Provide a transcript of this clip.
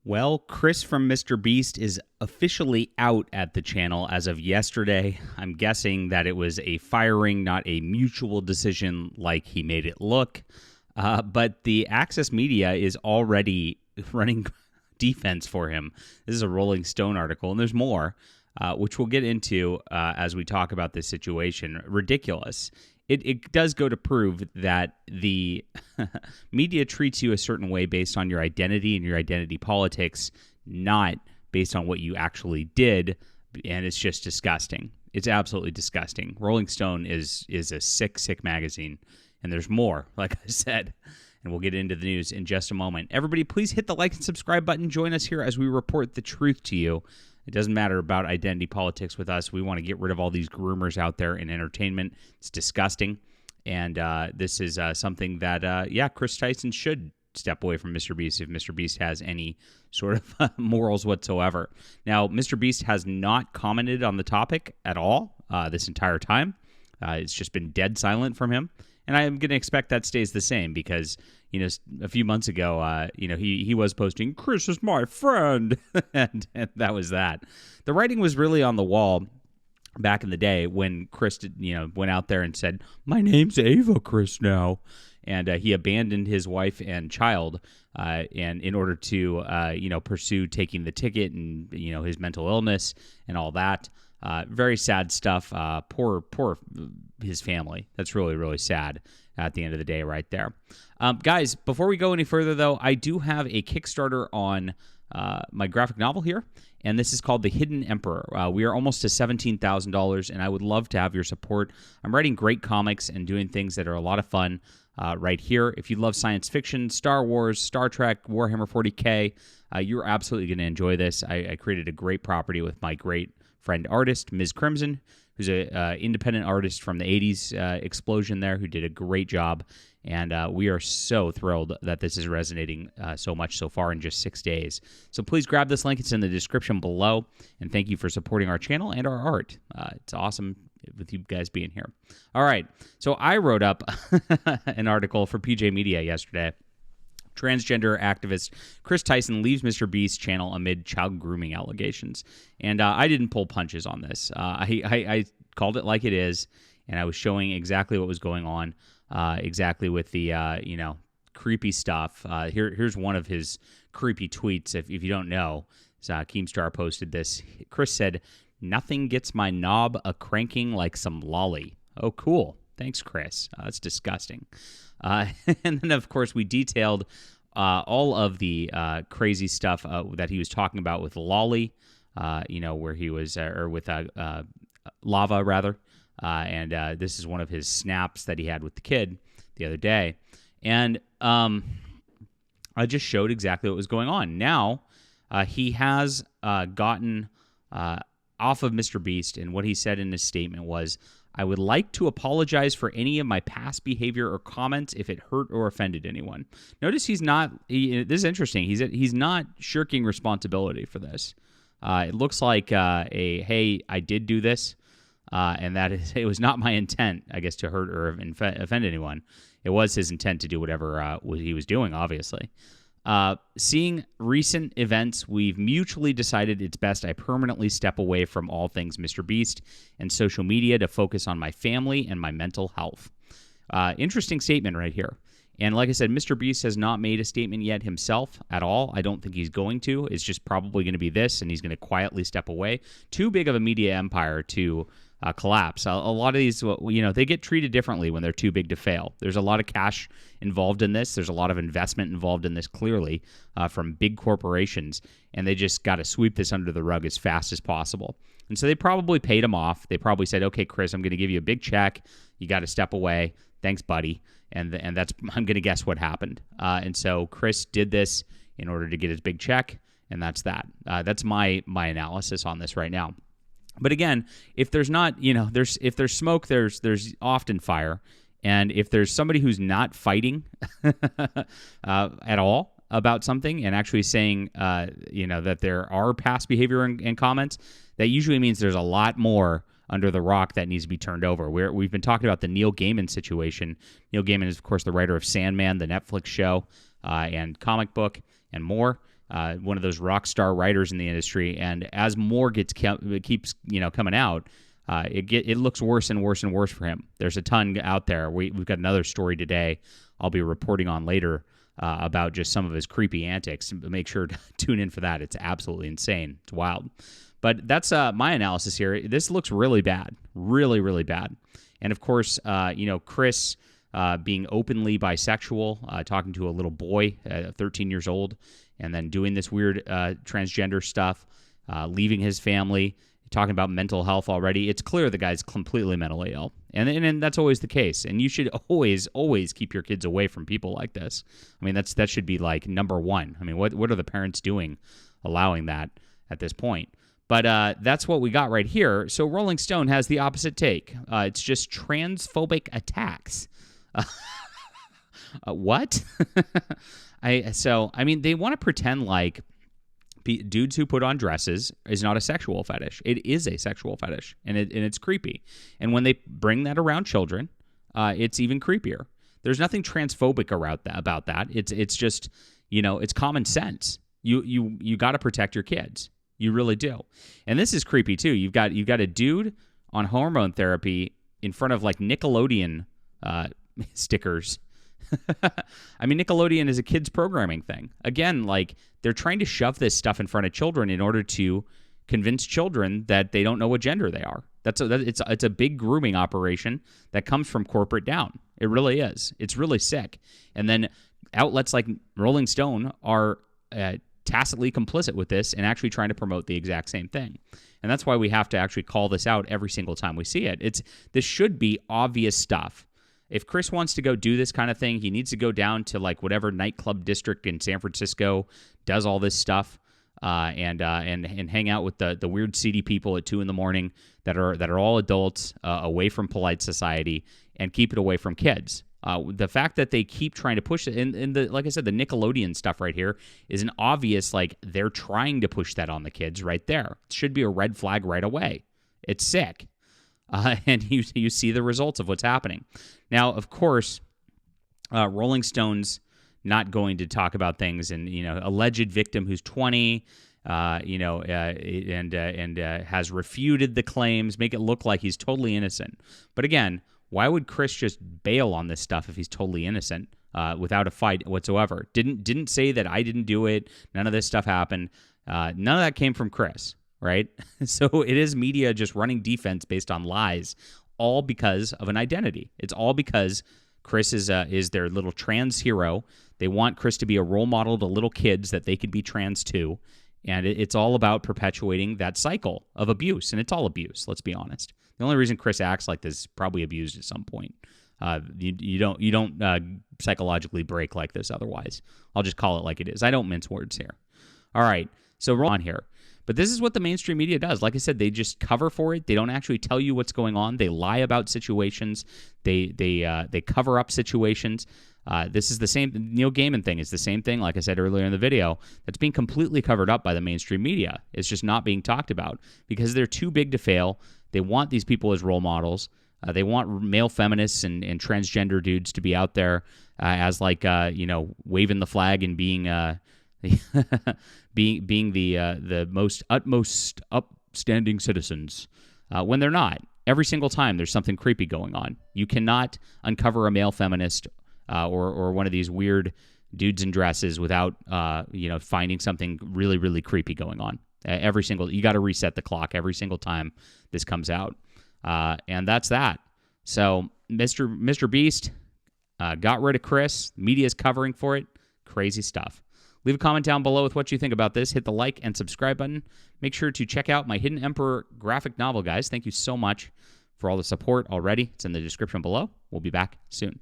Well, Chris from MrBeast is officially out at the channel as of yesterday. I'm guessing that it was a firing, not a mutual decision like he made it look. But the Access Media is already running defense for him. This is a Rolling Stone article, and there's more, which we'll get into as we talk about this situation. Ridiculous. It does go to prove that the media treats you a certain way based on your identity and your identity politics, not based on what you actually did, and it's just disgusting. It's absolutely disgusting. Rolling Stone is a sick magazine, and there's more, like I said, and we'll get into the news in just a moment. Everybody, please hit the like and subscribe button. Join us here as we report the truth to you. It doesn't matter about identity politics with us. We want to get rid of all these groomers out there in entertainment. It's disgusting. And this is something that, Chris Tyson should step away from MrBeast if MrBeast has any sort of morals whatsoever. Now, MrBeast has not commented on the topic at all this entire time. It's just been dead silent from him. And I'm going to expect that stays the same because, a few months ago, he was posting, "Chris is my friend," and that was that. The writing was really on the wall back in the day when Chris, went out there and said, "My name's Ava Chris now," and he abandoned his wife and child, and in order to, pursue taking the ticket and his mental illness and all that. Very sad stuff. Poor his family. That's really, really sad at the end of the day right there. Guys, before we go any further, though, I do have a Kickstarter on my graphic novel here, and this is called The Hidden Emperor. We are almost to $17,000, and I would love to have your support. I'm writing great comics and doing things that are a lot of fun right here. If you love science fiction, Star Wars, Star Trek, Warhammer 40K, you're absolutely going to enjoy this. I created a great property with my great friend artist, Ms. Crimson, who's an independent artist from the 80s explosion there, who did a great job. And we are so thrilled that this is resonating so much so far in just 6 days. So please grab this link. It's in the description below. And thank you for supporting our channel and our art. It's awesome with you guys being here. All right. So I wrote up an article for PJ Media yesterday. Transgender activist Chris Tyson leaves MrBeast's channel amid child grooming allegations. And I didn't pull punches on this. I called it like it is, and I was showing exactly what was going on, exactly with the, creepy stuff. Here's one of his creepy tweets. If you don't know, Keemstar posted this. Chris said, "Nothing gets my knob a-cranking like some lolly." Oh, cool. Thanks, Chris. That's disgusting. And then, of course, we detailed all of the crazy stuff that he was talking about with Lolly, where he was, or with Lava, rather. And this is one of his snaps that he had with the kid the other day. And I just showed exactly what was going on. Now, he has gotten off of MrBeast, and what he said in his statement was, "I would like to apologize for any of my past behavior or comments if it hurt or offended anyone." Notice he's not, this is interesting, he's not shirking responsibility for this. It looks like hey, I did do this, and it was not my intent, I guess, to hurt or offend anyone. It was his intent to do whatever he was doing, obviously. Seeing recent events, we've mutually decided it's best I permanently step away from all things MrBeast and social media to focus on my family and my mental health. Interesting statement right here. And like I said, MrBeast has not made a statement yet himself at all. I don't think he's going to. It's just probably going to be this, and he's going to quietly step away. Too big of a media empire to collapse. A lot of these, they get treated differently when they're too big to fail. There's a lot of cash involved in this. There's a lot of investment involved in this, clearly, from big corporations, and they just got to sweep this under the rug as fast as possible. And so they probably paid him off. They probably said, "Okay, Chris, I'm going to give you a big check. You got to step away. Thanks, buddy." And that's, I'm going to guess what happened. And so Chris did this in order to get his big check, and that's that. That's my analysis on this right now. But again, if there's not, if there's smoke, there's often fire. And if there's somebody who's not fighting at all about something and actually saying, that there are past behavior and comments, that usually means there's a lot more under the rock that needs to be turned over. We've been talking about the Neil Gaiman situation. Neil Gaiman is, of course, the writer of Sandman, the Netflix show, and comic book, and more. one of those rock star writers in the industry. And as more keeps coming out, it looks worse and worse and worse for him. There's a ton out there. We've got another story today I'll be reporting on later about just some of his creepy antics. Make sure to tune in for that. It's absolutely insane. It's wild. But that's my analysis here. This looks really bad, really, really bad. And of course, Chris being openly bisexual, talking to a little boy, 13 years old, and then doing this weird transgender stuff, leaving his family, talking about mental health already. It's clear the guy's completely mentally ill. And that's always the case. And you should always, always keep your kids away from people like this. I mean, that should be like number one. I mean, what are the parents doing allowing that at this point? But that's what we got right here. So Rolling Stone has the opposite take. It's just transphobic attacks. What? They want to pretend like dudes who put on dresses is not a sexual fetish. It is a sexual fetish, and it's creepy. And when they bring that around children, it's even creepier. There's nothing transphobic about that. It's just, it's common sense. You got to protect your kids. You really do. And this is creepy too. You've got a dude on hormone therapy in front of like Nickelodeon stickers. I mean, Nickelodeon is a kids programming thing. Again, like they're trying to shove this stuff in front of children in order to convince children that they don't know what gender they are. It's a big grooming operation that comes from corporate down. It really is. It's really sick. And then outlets like Rolling Stone are tacitly complicit with this and actually trying to promote the exact same thing. And that's why we have to actually call this out every single time we see it. This should be obvious stuff. If Chris wants to go do this kind of thing, he needs to go down to like whatever nightclub district in San Francisco does all this stuff and hang out with the weird seedy people at 2 a.m. that are all adults away from polite society and keep it away from kids. The fact that they keep trying to push it, and like I said, the Nickelodeon stuff right here is an obvious, like, they're trying to push that on the kids right there. It should be a red flag right away. It's sick. And you see the results of what's happening. Now, of course, Rolling Stone's not going to talk about things, and, alleged victim who's 20, and has refuted the claims, make it look like he's totally innocent. But again, why would Chris just bail on this stuff if he's totally innocent without a fight whatsoever? Didn't say that I didn't do it. None of this stuff happened. None of that came from Chris, right? So it is media just running defense based on lies, all because of an identity. It's all because Chris is their little trans hero. They want Chris to be a role model to little kids that they could be trans too. And it's all about perpetuating that cycle of abuse. And it's all abuse, let's be honest. The only reason Chris acts like this is probably abused at some point. You don't psychologically break like this otherwise. I'll just call it like it is. I don't mince words here. All right, so we're on here. But this is what the mainstream media does. Like I said, they just cover for it. They don't actually tell you what's going on. They lie about situations. They cover up situations. This is the same. Neil Gaiman thing is the same thing, like I said earlier in the video, that's being completely covered up by the mainstream media. It's just not being talked about because they're too big to fail. They want these people as role models. They want male feminists and transgender dudes to be out there as like, waving the flag and being being the most utmost upstanding citizens when they're not. Every single time there's something creepy going on. You cannot uncover a male feminist or one of these weird dudes in dresses without finding something really, really creepy going on. You got to reset the clock every single time this comes out, and that's that. So MrBeast got rid of Chris. The media's covering for it. Crazy stuff. Leave a comment down below with what you think about this. Hit the like and subscribe button. Make sure to check out my Hidden Emperor graphic novel, guys. Thank you so much for all the support already. It's in the description below. We'll be back soon.